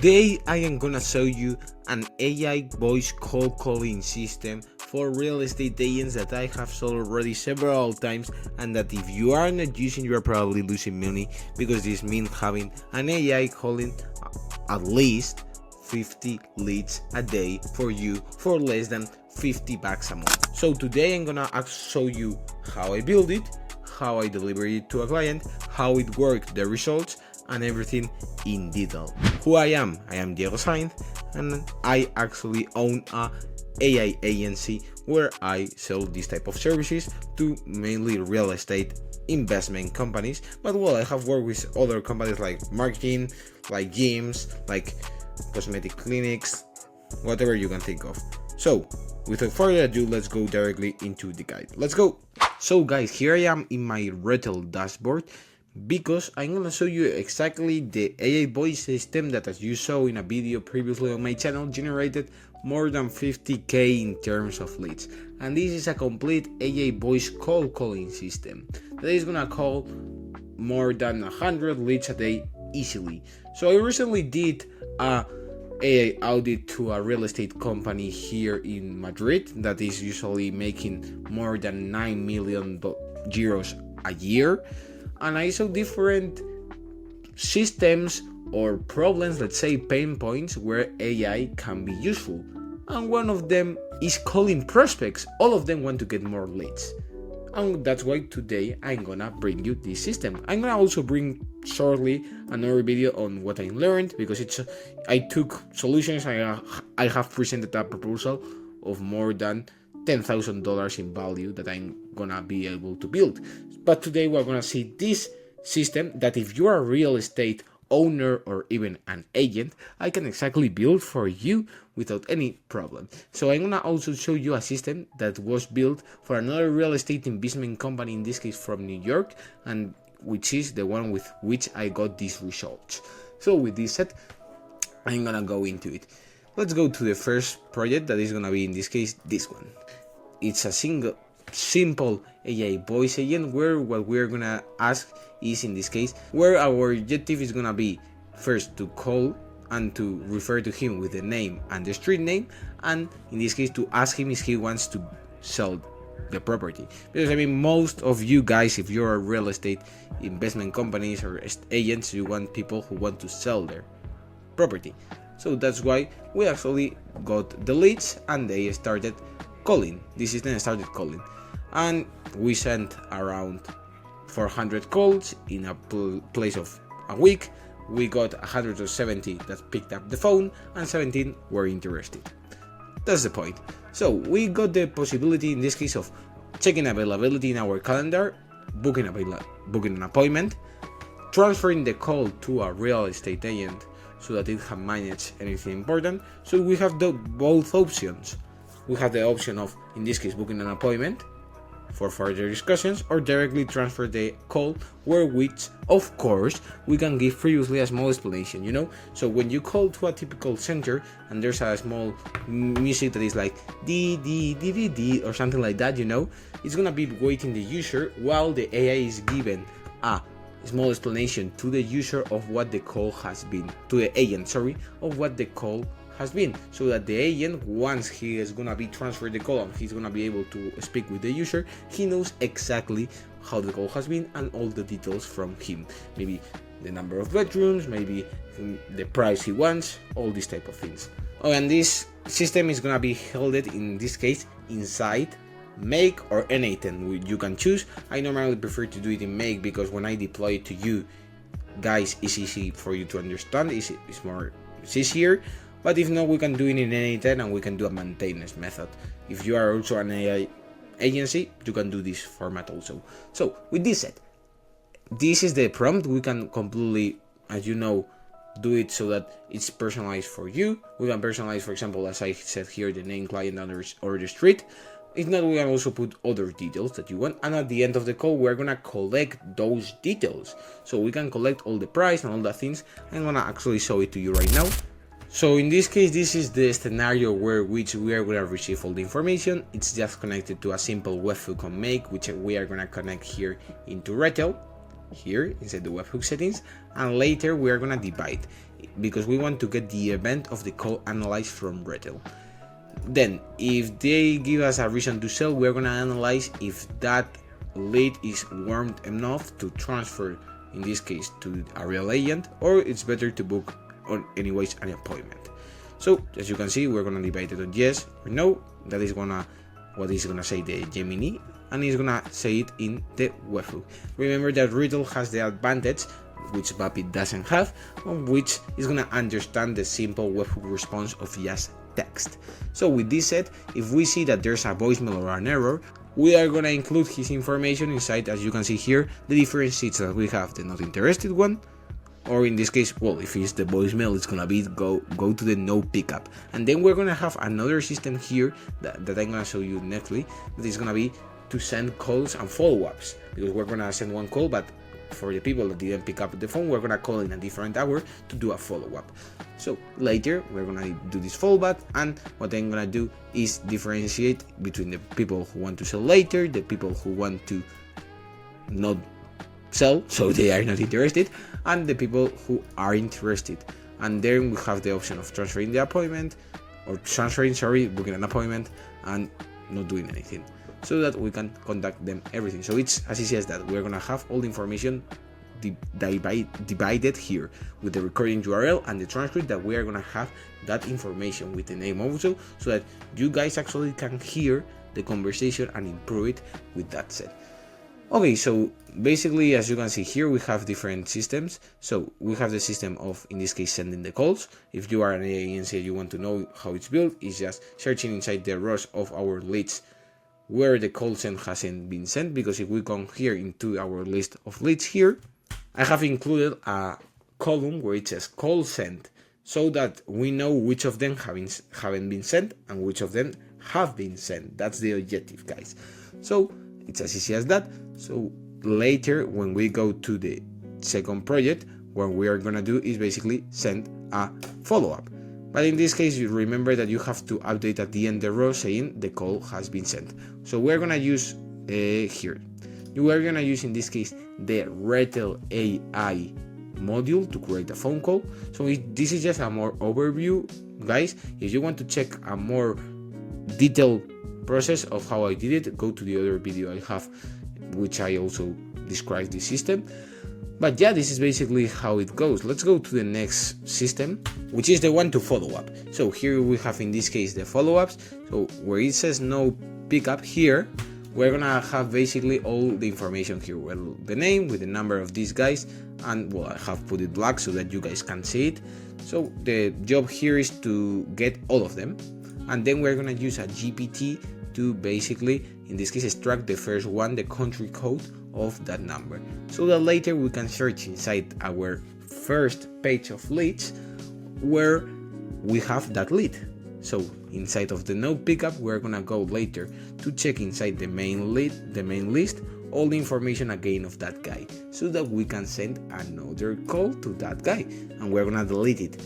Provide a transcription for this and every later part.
Today I am gonna show you an AI voice cold calling system for real estate agents that I have sold already several times, and that if you are not using, you are probably losing money, because this means having an AI calling at least 50 leads a day for you for less than $50 a month. So today I'm gonna show you how I build it, how I deliver it to a client, how it worked, the results, and everything in detail. Who I am Diego Sainz, and I actually own a AI agency where I sell this type of services to mainly real estate investment companies. But well, I have worked with other companies like marketing, like gyms, like cosmetic clinics, whatever you can think of. So without further ado, let's go directly into the guide. Let's go. So guys, here I am in my Retell dashboard, because I'm gonna show you exactly the AI voice system that, as you saw in a video previously on my channel, generated more than 50k in terms of leads. And this is a complete AI voice cold calling system that is gonna call more than 100 leads a day easily. So I recently did a AI audit to a real estate company here in Madrid that is usually making more than 9 million euros a year, and I saw different systems or problems, let's say pain points, where AI can be useful. And one of them is calling prospects. All of them want to get more leads. And that's why today I'm gonna bring you this system. I'm gonna also bring shortly another video on what I learned, because I took solutions. I have presented a proposal of more than $10,000 in value that I'm gonna be able to build. But today we're gonna see this system that, if you are a real estate owner or even an agent, I can exactly build for you without any problem. So I'm gonna also show you a system that was built for another real estate investment company, in this case from New York, and which is the one with which I got these results. So with this said, I'm gonna go into it. Let's go to the first project, that is gonna be, in this case, this one. It's a simple AI voice agent, where what we're gonna ask is, in this case, where our objective is gonna be first to call and to refer to him with the name and the street name, and in this case to ask him if he wants to sell the property. Because I mean, most of you guys, if you're a real estate investment companies or agents, you want people who want to sell their property. So that's why we actually got the leads and they started calling. This system started calling, and we sent around 400 calls in a place of a week. We got 170 that picked up the phone, and 17 were interested. That's the point. So we got the possibility, in this case, of checking availability in our calendar, booking an appointment, transferring the call to a real estate agent so that it can manage anything important. So we have both options. We have the option of, in this case, booking an appointment for further discussions, or directly transfer the call, where which, of course, we can give previously a small explanation, you know? So when you call to a typical center and there's a small music that is like D or something like that, you know, it's gonna be waiting the user while the AI is given a small explanation to the user of what the call has been, to the agent, of what the call has been, so that the agent, once he is gonna be transferred the call and he's gonna be able to speak with the user, he knows exactly how the call has been and all the details from him, maybe the number of bedrooms, maybe the price he wants, all these type of things. Oh, and this system is gonna be held, in this case, inside Make or N8, you can choose. I normally prefer to do it in Make, because when I deploy it to you guys, it's easy for you to understand, it's easier. But if not, we can do it in N8 and we can do a maintenance method. If you are also an AI agency, you can do this format also. So with this said, this is the prompt. We can completely, as you know, do it so that it's personalized for you. We can personalize, for example, as I said here, the name, client, or the street. If not, we can also put other details that you want, and at the end of the call, we're gonna collect those details. So we can collect all the price and all the things. I'm gonna actually show it to you right now. So in this case, this is the scenario which we are going to receive all the information. It's just connected to a simple webhook on Make, which we are going to connect here into Retell. here inside the webhook settings, and later we are gonna divide because we want to get the event of the call analyzed from Retell. Then if they give us a reason to sell, we're gonna analyze if that lead is warm enough to transfer, in this case, to a real agent, or it's better to book on anyways an appointment. So as you can see, we're gonna divide it on yes or no. That is what is gonna say the Gemini, and it's gonna say it in the webhook. Remember that Retell has the advantage which Vapid doesn't have, on which is gonna understand the simple webhook response of just text. So with this said, if we see that there's a voicemail or an error, we are gonna include his information inside, as you can see here, the different sheets that we have: the not interested one, or in this case, well, if it's the voicemail, it's gonna be go to the no pickup. And then we're gonna have another system here that I'm gonna show you nextly, that is gonna be to send calls and follow-ups, because we're gonna send one call, but for the people that didn't pick up the phone, we're gonna call in a different hour to do a follow-up. So later we're gonna do this fallback, and what I'm gonna do is differentiate between the people who want to sell later, the people who want to not sell, so they are not interested, and the people who are interested. And then we have the option of transferring the appointment, or booking an appointment and not doing anything, so that we can contact them everything. So it's as easy as that. We're gonna have all the information divided here with the recording URL and the transcript, that we are gonna have that information with the name also, so that you guys actually can hear the conversation and improve it with that set. Okay, so basically, as you can see here, we have different systems. So we have the system of, in this case, sending the calls. If you are an agency and you want to know how it's built, it's just searching inside the rows of our leads where the call sent hasn't been sent, because if we come here into our list of leads here, I have included a column where it says call sent, so that we know which of them haven't been sent and which of them have been sent. That's the objective, guys. So it's as easy as that. So later, when we go to the second project, what we are gonna do is basically send a follow-up. But in this case, you remember that you have to update at the end the row saying the call has been sent. So we're gonna use here. You are gonna use, in this case, the Retell AI module to create a phone call. So this is just a more overview, guys. If you want to check a more detailed process of how I did it, go to the other video I have, which I also describe the system. But yeah, this is basically how it goes. Let's go to the next system, which is the one to follow up. So here we have, in this case, the follow-ups. So where it says no pickup here, we're gonna have basically all the information here. Well, the name with the number of these guys, and well, I have put it black so that you guys can see it. So the job here is to get all of them, and then we're gonna use a GPT to basically, in this case, extract the first one, the country code of that number, so that later we can search inside our first page of leads where we have that lead. So inside of the no pickup, we're gonna go later to check inside the main list, all the information again of that guy, so that we can send another call to that guy, and we're gonna delete it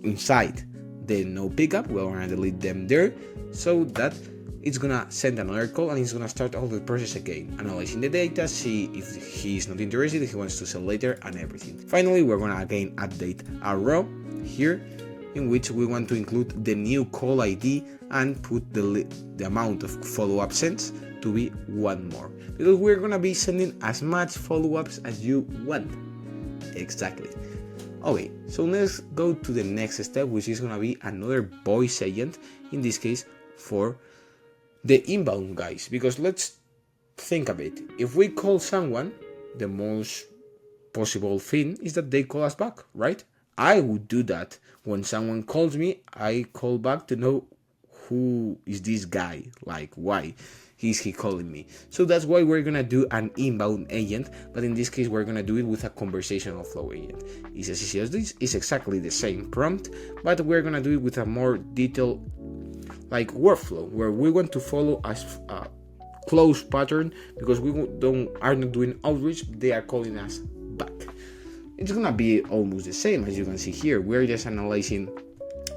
inside the no pickup. We're gonna delete them there, so that it's gonna send another call, and it's gonna start all the process again, analyzing the data, see if he's not interested, if he wants to sell later, and everything. Finally, we're gonna again update a row here in which we want to include the new call ID and put the amount of follow-up sends to be one more, because we're gonna be sending as much follow-ups as you want. Exactly. Okay, so let's go to the next step, which is gonna be another voice agent, in this case for the inbound guys, because let's think of it. If we call someone, the most possible thing is that they call us back, right? I would do that. When someone calls me, I call back to know who is this guy, like why is he calling me. So that's why we're gonna do an inbound agent, but in this case we're gonna do it with a conversational flow agent. It's as easy as this. It's exactly the same prompt, but we're gonna do it with a more detailed like workflow, where we want to follow a close pattern, because we are not doing outreach, they are calling us back. It's gonna be almost the same as you can see here. We're just analyzing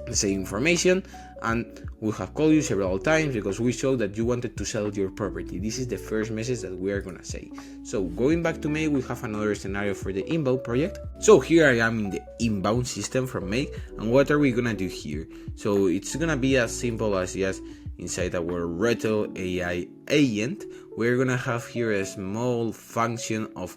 the same information, and we have called you several times because we showed that you wanted to sell your property. This is the first message that we are gonna say. So going back to Make, we have another scenario for the inbound project. So here I am in the inbound system from Make, and what are we gonna do here? So it's gonna be as simple as just inside our Retell AI agent, we're gonna have here a small function of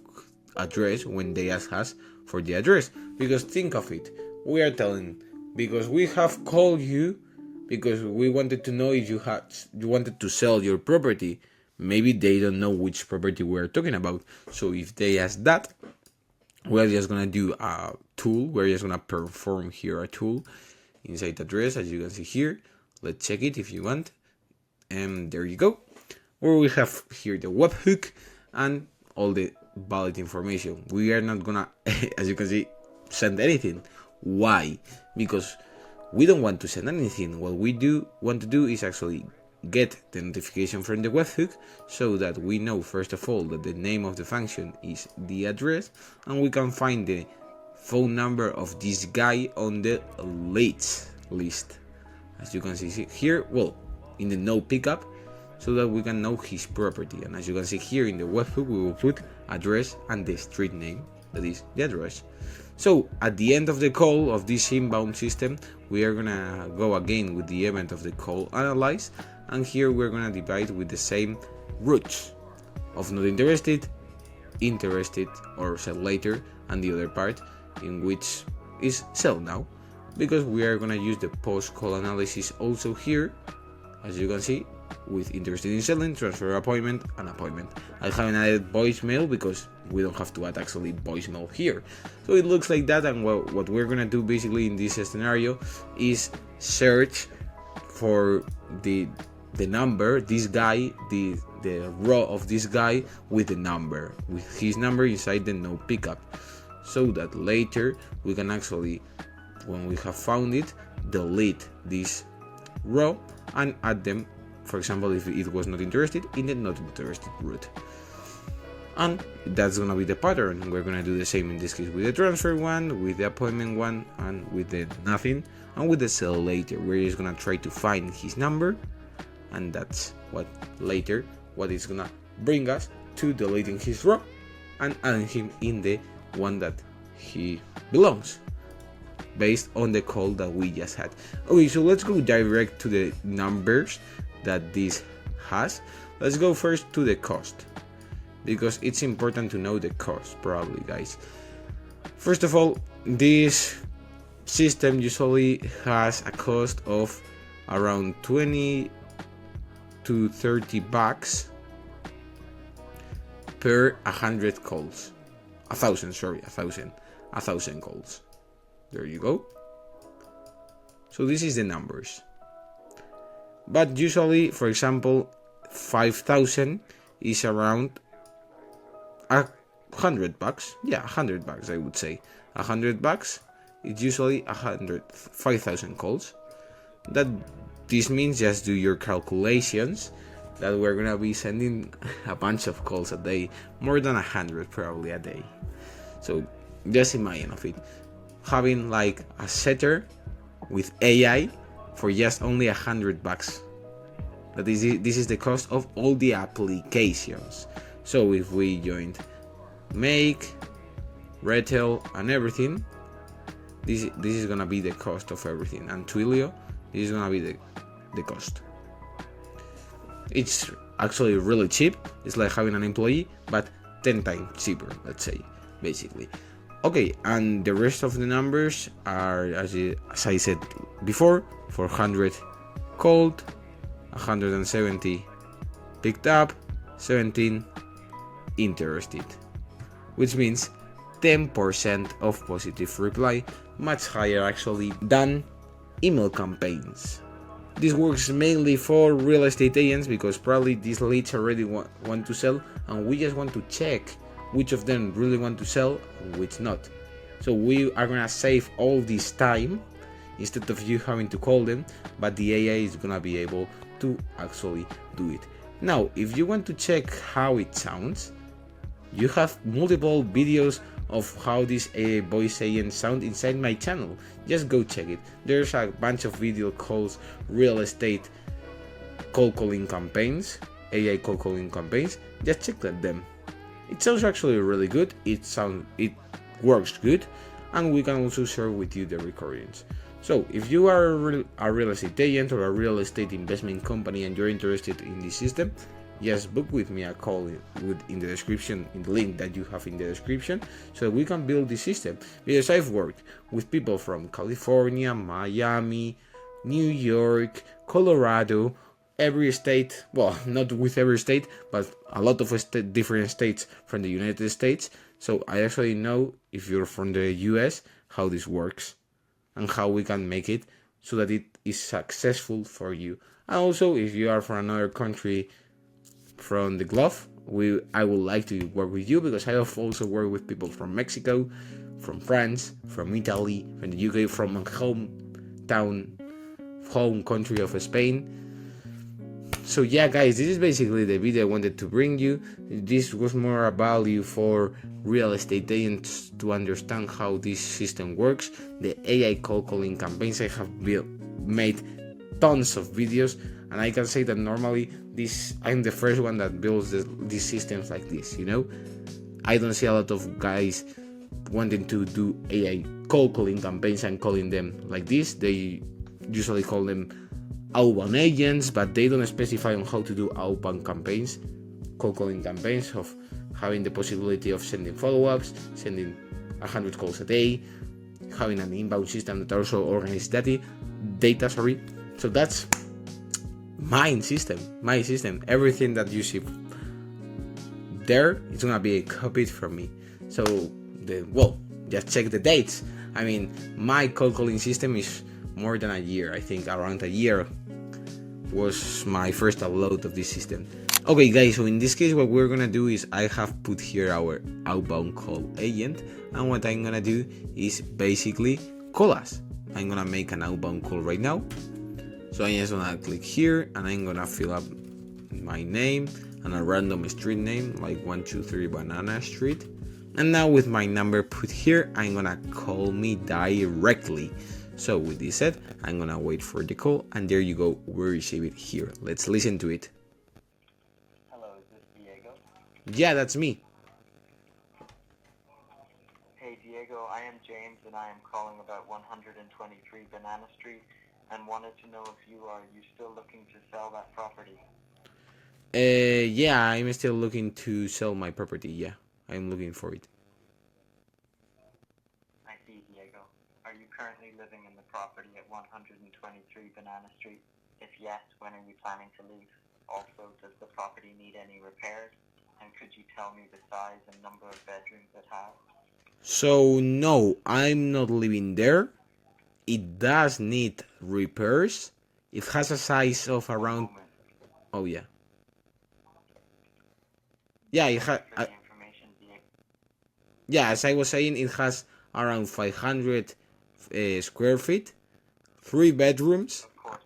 address when they ask us for the address. Because think of it, we are telling, because we have called you because we wanted to know if you wanted to sell your property. Maybe they don't know which property we're talking about. So if they ask that, we're just gonna do a tool. We're just gonna perform here a tool inside the address, as you can see here. Let's check it if you want. And there you go. Where we have here the webhook and all the valid information. We are not gonna, as you can see, send anything. Why? Because we don't want to send anything. What we want to do is actually get the notification from the webhook so that we know, first of all, that the name of the function is the address, and we can find the phone number of this guy on the leads list. As you can see here, well, in the no pickup, so that we can know his property. And as you can see here in the webhook, we will put address and the street name, that is the address. So at the end of the call of this inbound system, we are gonna go again with the event of the call analyze, and here we're gonna divide with the same routes of not interested, interested, or sell later, and the other part in which is sell now, because we are gonna use the post call analysis also here, as you can see, with interested in selling, transfer appointment, and appointment. I haven't added voicemail because we don't have to add actually voicemail here. So it looks like that, and what we're gonna do basically in this scenario is search for the number, this guy, the row of this guy with the number, with his number inside the no pickup, so that later we can actually, when we have found it, delete this row and add them, for example, if it was not interested, in the not interested route. And that's gonna be the pattern. We're gonna do the same in this case with the transfer one, with the appointment one, and with the nothing, and with the sell later. We're just gonna try to find his number, and that's what is gonna bring us to deleting his row and adding him in the one that he belongs, based on the call that we just had. Okay, so let's go direct to the numbers that this has. Let's go first to the cost, because it's important to know the cost, probably, guys. First of all, this system usually has a cost of around 20 to 30 bucks per 100 calls. 1,000 calls. There you go. So this is the numbers. But usually, for example, 5,000 is around 100 bucks. Yeah, 100 bucks, I would say. 100 bucks. It's usually 5,000 calls. This means, just do your calculations, that we're gonna be sending a bunch of calls a day, more than 100 probably a day. So just imagine of it, having like a setter with AI for just only 100 bucks. This is the cost of all the applications. So if we joined Make, Retell, and everything, this is gonna be the cost of everything. And Twilio, this is gonna be the cost. It's actually really cheap. It's like having an employee, but 10 times cheaper, let's say, basically. Okay, and the rest of the numbers are, as I said before, 400 called, 170 picked up, 17 interested, which means 10% of positive reply, much higher actually than email campaigns. This works mainly for real estate agents, because probably these leads already want to sell, and we just want to check which of them really want to sell and which not. So we are gonna save all this time instead of you having to call them, but the AI is gonna be able to actually do it. Now, if you want to check how it sounds, you have multiple videos of how this voice agent sound inside my channel. Just go check it. There's a bunch of video called real estate cold calling campaigns, AI cold calling campaigns. Just check them. It sounds actually really good. It works good, and we can also share with you the recordings. So if you are a real estate agent or a real estate investment company and you're interested in this system, just book with me a call in the description, in the link that you have in the description, so we can build this system. Because I've worked with people from California, Miami, New York, Colorado, every state, well, not with every state, but a lot of different states from the United States. So I actually know, if you're from the US, how this works and how we can make it so that it is successful for you. And also, if you are from another country from the globe, I would like to work with you, because I have also worked with people from Mexico, from France, from Italy, from the UK, from my home country of Spain. So yeah, guys, this is basically the video I wanted to bring you. This was more a value for real estate agents to understand how this system works. The AI cold calling campaigns, I have made tons of videos, and I can say that normally I'm the first one that builds these systems like this, you know. I don't see a lot of guys wanting to do AI cold calling campaigns and calling them like this. They usually call them outbound agents, but they don't specify on how to do outbound campaigns, cold calling campaigns, of having the possibility of sending follow-ups, sending 100 calls a day, having an inbound system that also organizes data. So that's my system. Everything that you see there is gonna be copied from me. So just check the dates. I mean, my cold calling system is more than a year. I think around a year was my first upload of this system. Okay guys, so in this case what we're gonna do is I have put here our outbound call agent, and what I'm gonna do is basically call us. I'm gonna make an outbound call right now. So I'm just gonna click here and I'm gonna fill up my name and a random street name like 123 Banana Street. And now with my number put here, I'm gonna call me directly. So with this said, I'm gonna wait for the call, and there you go, we receive it here. Let's listen to it. Hello, is this Diego? Yeah, that's me. Hey Diego, I am James and I am calling about 123 Banana Street and wanted to know if you still looking to sell that property? Yeah, I'm still looking to sell my property. Yeah, I'm looking for it. I see, Diego. Are you currently living in the property at 123 Banana Street? If yes, when are you planning to leave? Also, does the property need any repairs? And could you tell me the size and number of bedrooms it has? So no, I'm not living there. It does need repairs. It has a size of around. Oh yeah. Yeah, it has. Yeah, as I was saying, it has around 500 square feet, 3 bedrooms. Of course.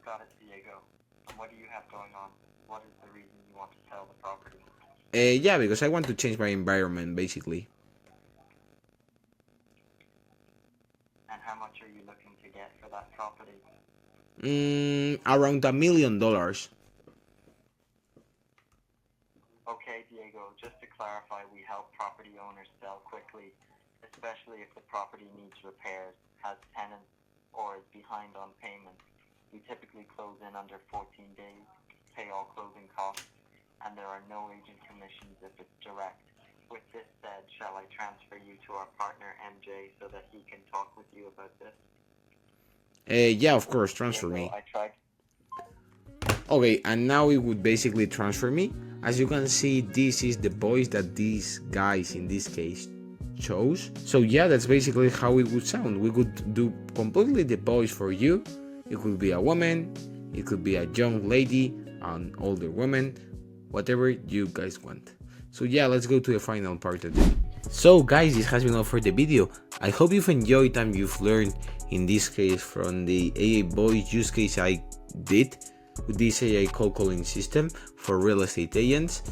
Got it, Diego. And what do you have going on? What is the reason you want to sell the property? Yeah, because I want to change my environment, basically. And how much are you looking to get for that property? Around $1 million. Okay, Diego, just to clarify, we help property owners sell quickly, especially if the property needs repairs, has tenants, or is behind on payments. We typically close in under 14 days, pay all closing costs, and there are no agent commissions if it's direct. With this said, shall I transfer you to our partner MJ so that he can talk with you about this? Yeah, of course, transfer Diego, me. I tried. Okay, and now it would basically transfer me. As you can see, this is the voice that these guys in this case chose. So yeah, that's basically how it would sound. We could do completely the voice for you. It could be a woman, it could be a young lady, an older woman, whatever you guys want. So yeah, let's go to the final part of it. So guys, this has been all for the video. I hope you've enjoyed and you've learned, in this case, from the AI voice use case I did with this AI cold calling system for real estate agents.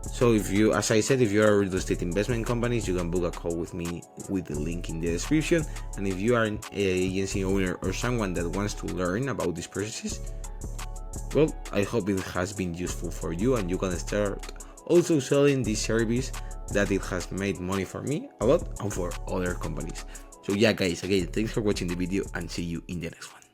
So if you, as I said, if you are a real estate investment companies, you can book a call with me with the link in the description. And if you are an agency owner or someone that wants to learn about these processes, well, I hope it has been useful for you and you can start also selling this service that it has made money for me a lot and for other companies. So yeah guys, again, thanks for watching the video and see you in the next one.